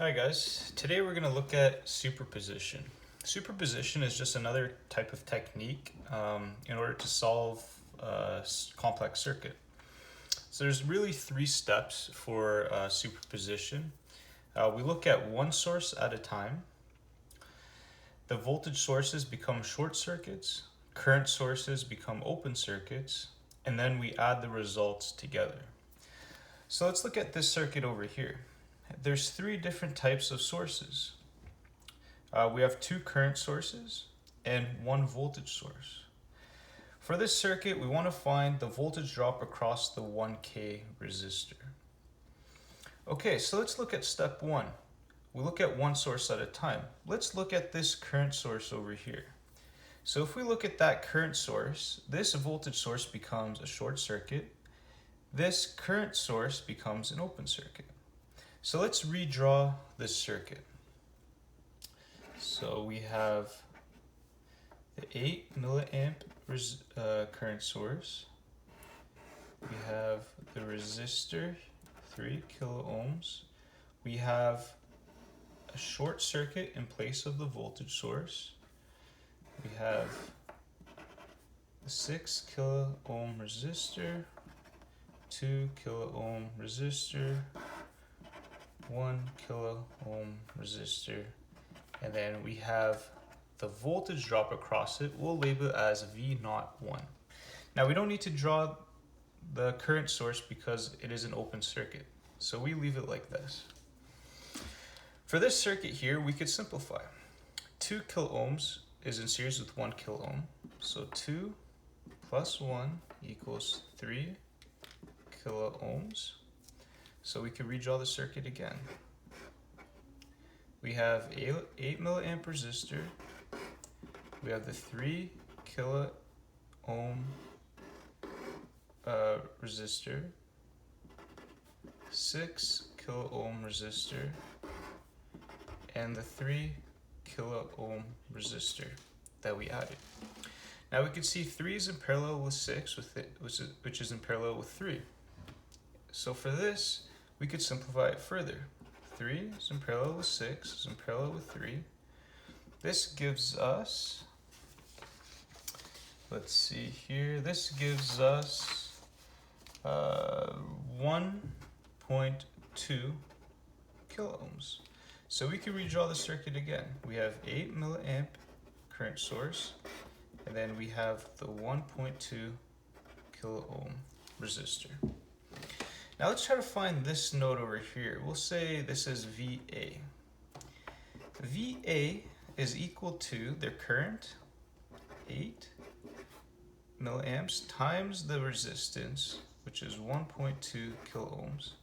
Hi guys, today we're going to look at superposition. Superposition is just another type of technique in order to solve a complex circuit. So there's really three steps for superposition. We look at one source at a time. The voltage sources become short circuits, current sources become open circuits, and then we add the results together. So let's look at this circuit over here. There's three different types of sources. We have two current sources and one voltage source. For this circuit, we want to find the voltage drop across the 1K resistor. Okay, so let's look at step one. We look at one source at a time. Let's look at this current source over here. So if we look at that current source, this voltage source becomes a short circuit. This current source becomes an open circuit. So let's redraw this circuit. So we have the 8 milliamp current source. We have the resistor, 3 kilo ohms. We have a short circuit in place of the voltage source. We have the 6 kilo ohm resistor, 2 kilo ohm resistor, 1 kilo ohm resistor, and then we have the voltage drop across it. We'll label it as V01. Now we don't need to draw the current source because it is an open circuit, so we leave it like this. For this circuit here, we could simplify. 2 kilo ohms is in series with 1 kilo ohm, so 2 plus 1 equals 3 kilo ohms. So we could redraw the circuit again. We have 8 milliamp resistor. We have the 3 kilo ohm resistor, 6 kilo ohm resistor, and the 3 kilo ohm resistor that we added. Now we can see 3 is in parallel with 6, which is in parallel with 3. So for this, we could simplify it further. 3 is in parallel with 6, is in parallel with 3. This gives us, let's see here, this gives us 1.2 kilo ohms. So we can redraw the circuit again. We have 8 milliamp current source, and then we have the 1.2 kilo ohm resistor. Now let's try to find this node over here. We'll say this is VA. VA is equal to their current, 8 milliamps, times the resistance, which is 1.2 kilo ohms.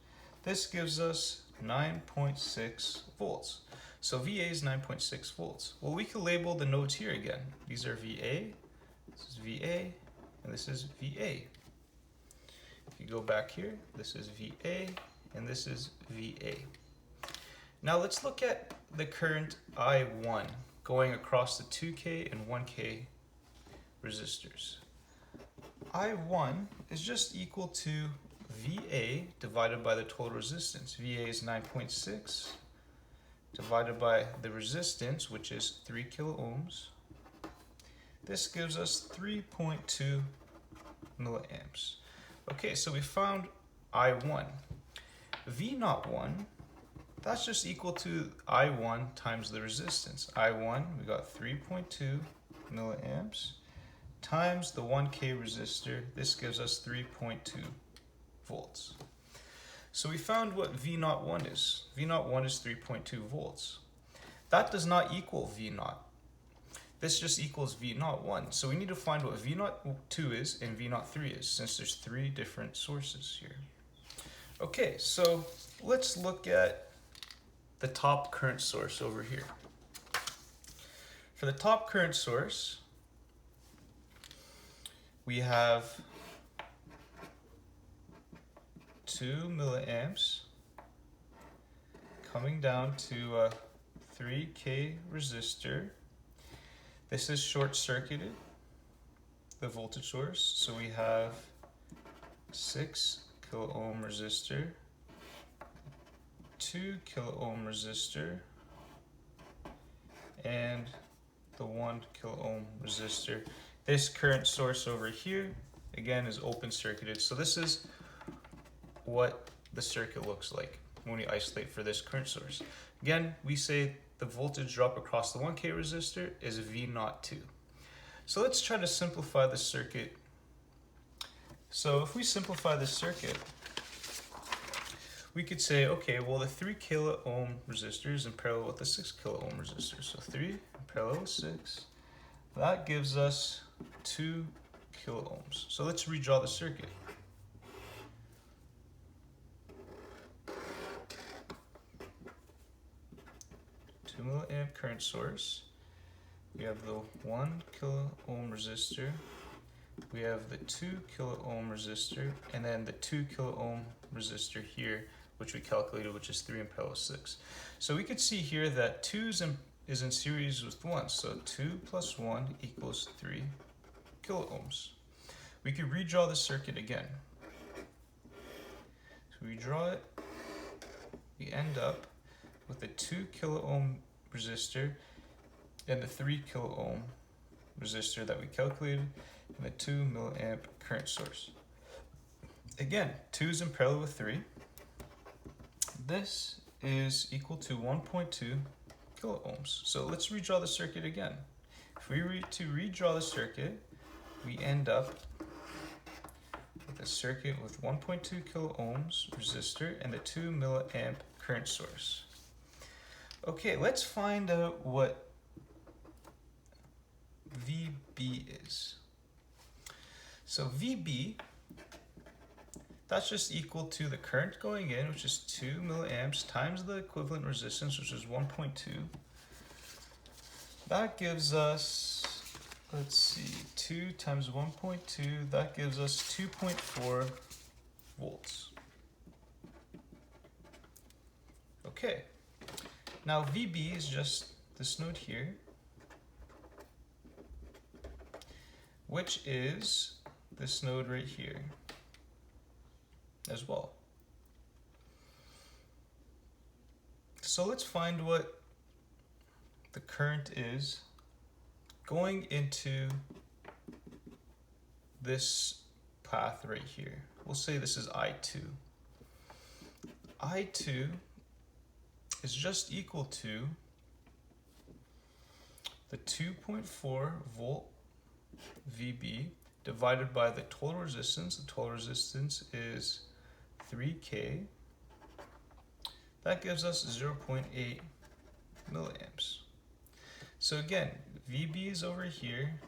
This gives us 9.6 volts. So VA is 9.6 volts. Well, we can label the nodes here again. These are VA, this is VA, and this is VA. If you go back here, this is VA, and this is VA. Now let's look at the current I1 going across the 2K and 1K resistors. I1 is just equal to VA divided by the total resistance. VA is 9.6 divided by the resistance, which is 3 kilo ohms. This gives us 3.2 milliamps. Okay, so we found I1. V01, that's just equal to I1 times the resistance. I1, we got 3.2 milliamps times the 1K resistor. This gives us 3.2 volts. So we found what V01 is. V01 is 3.2 volts. That does not equal V0. This just equals V01. So we need to find what V02 is and V03 is, since there's three different sources here. Okay, so let's look at the top current source over here. For the top current source, we have 2 milliamps coming down to a 3K resistor. This is short-circuited, the voltage source, so we have 6 kilo ohm resistor, 2 kilo ohm resistor and the 1 kilo ohm resistor. This current source over here, again, is open circuited. So this is what the circuit looks like when we isolate for this current source. Again, we say the voltage drop across the 1K resistor is V02. So let's try to simplify the circuit. So if we simplify the circuit, we could say, okay, well, the 3 kilo ohm resistor is in parallel with the 6 kilo ohm resistor. So 3 in parallel with 6, that gives us 2 kilo ohms. So let's redraw the circuit. Milliamp current source. We have the 1 kilo ohm resistor. We have the 2 kilo ohm resistor, and then the 2 kilo ohm resistor here, which we calculated, which is 3 in parallel 6. So we could see here that 2 is in series with 1. So 2 plus 1 equals 3 kilo ohms. We could redraw the circuit again. So we draw it. We end up with a 2 kilo ohm resistor and the 3 kilo ohm resistor that we calculated and the 2 milliamp current source. Again, 2 is in parallel with 3. This is equal to 1.2 kilo ohms. So let's redraw the circuit again. If we redraw the circuit, we end up with a circuit with 1.2 kilo ohms resistor and the 2 milliamp current source. Okay, let's find out what VB is. So VB, that's just equal to the current going in, which is 2 milliamps, times the equivalent resistance, which is 1.2. That gives us, let's see, 2 times 1.2, that gives us 2.4 volts. Okay. Now VB is just this node here, which is this node right here as well. So let's find what the current is going into this path right here. We'll say this is I2. I2 is just equal to the 2.4 volt VB divided by the total resistance. The total resistance is 3K. That gives us 0.8 milliamps. So again, VB is over here,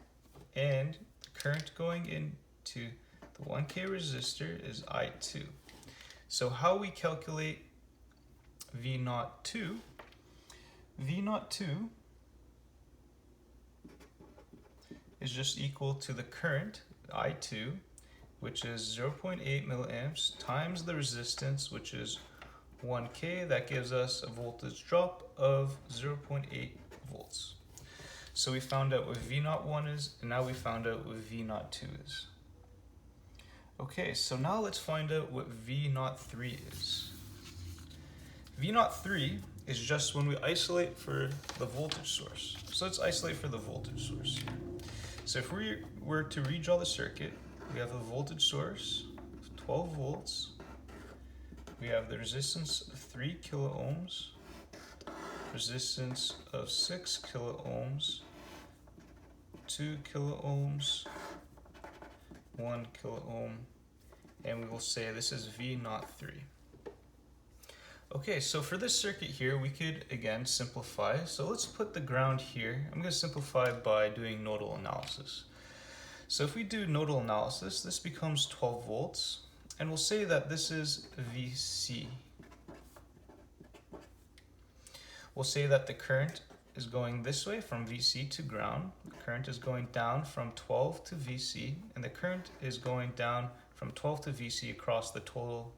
and the current going into the 1K resistor is I2. So how we calculate V02? V02 is just equal to the current, I2, which is 0.8 milliamps, times the resistance, which is 1K. That gives us a voltage drop of 0.8 volts. So we found out what V01 is, and now we found out what V02 is. Okay, so now let's find out what V03 is. V03 is just when we isolate for the voltage source. So let's isolate for the voltage source here. So if we were to redraw the circuit, we have a voltage source of 12 volts. We have the resistance of 3 kilo ohms, resistance of 6 kilo ohms, 2 kilo ohms, 1 kilo ohm, and we will say this is V03. Okay, so for this circuit here, we could again simplify. So let's put the ground here. I'm going to simplify by doing nodal analysis. So if we do nodal analysis, this becomes 12 volts, and we'll say that this is VC. We'll say that the current is going this way from VC to ground. The current is going down from 12 to VC, and the current is going down from 12 to VC across the total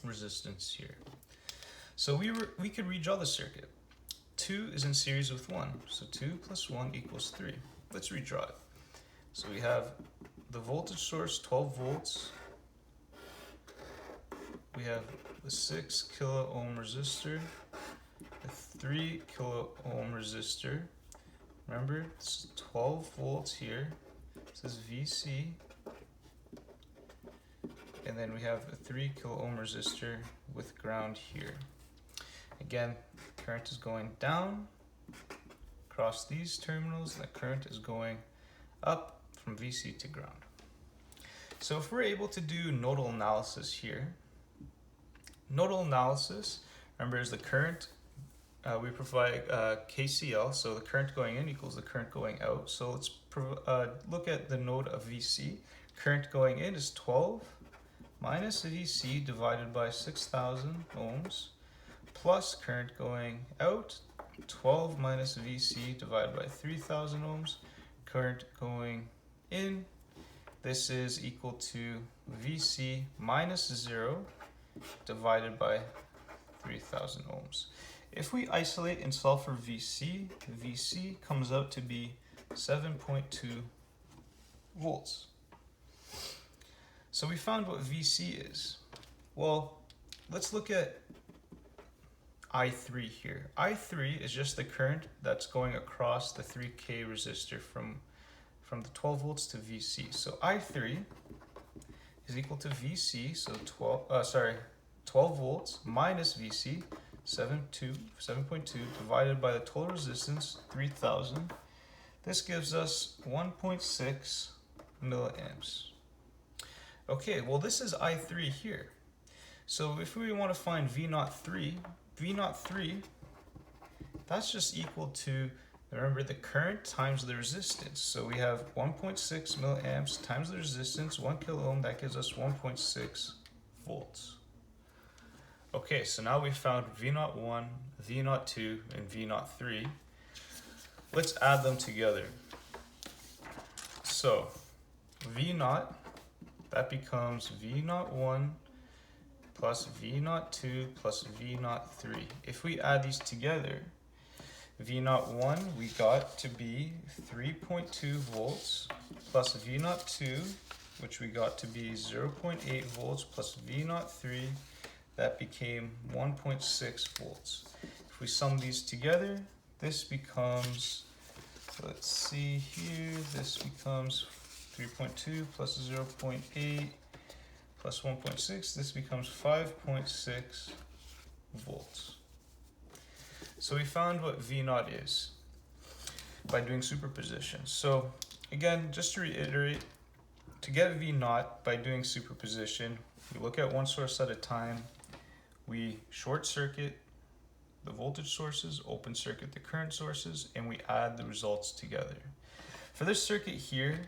resistance here. So we could redraw the circuit. 2 is in series with 1, so 2 plus 1 equals 3. Let's redraw it. So we have the voltage source, 12 volts. we have the 6 kilo ohm resistor, the 3 kilo ohm resistor. Remember, this is 12 volts here. This is VC. And then we have a 3 kilo ohm resistor with ground here. Again, current is going down across these terminals, and the current is going up from VC to ground. So if we're able to do nodal analysis here, nodal analysis, remember, is the current, we provide KCL, so the current going in equals the current going out. So let's look at the node of VC. Current going in is 12 minus VC divided by 6,000 ohms, plus current going out, 12 minus VC divided by 3,000 ohms. Current going in, this is equal to VC minus 0 divided by 3,000 ohms. If we isolate and solve for VC, VC comes out to be 7.2 volts. So we found what VC is. Well, let's look at I3 here. I3 is just the current that's going across the 3K resistor from the 12 volts to VC. So I3 is equal to VC, so 12 volts minus VC, 7.2 divided by the total resistance, 3,000. This gives us 1.6 milliamps. Okay, well this is I3 here. So if we want to find V03, that's just equal to, remember, the current times the resistance. So we have 1.6 milliamps times the resistance, 1 kilo ohm, that gives us 1.6 volts. Okay, so now we found V01, V02, and V03. Let's add them together. So V0, that becomes V01 plus V02 plus V03. If we add these together, V01 we got to be 3.2 volts plus V02, which we got to be 0.8 volts, plus V03, that became 1.6 volts. If we sum these together, this becomes, let's see here, this becomes 3.2 plus 0.8 plus 1.6, this becomes 5.6 volts. So we found what V0 is by doing superposition. So again, just to reiterate, to get V0 by doing superposition, we look at one source at a time, we short circuit the voltage sources, open circuit the current sources, and we add the results together. For this circuit here,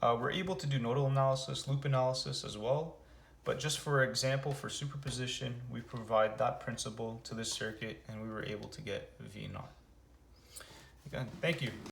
we're able to do nodal analysis, loop analysis as well, but just for example, for superposition, we provide that principle to this circuit and we were able to get V0. Again, thank you.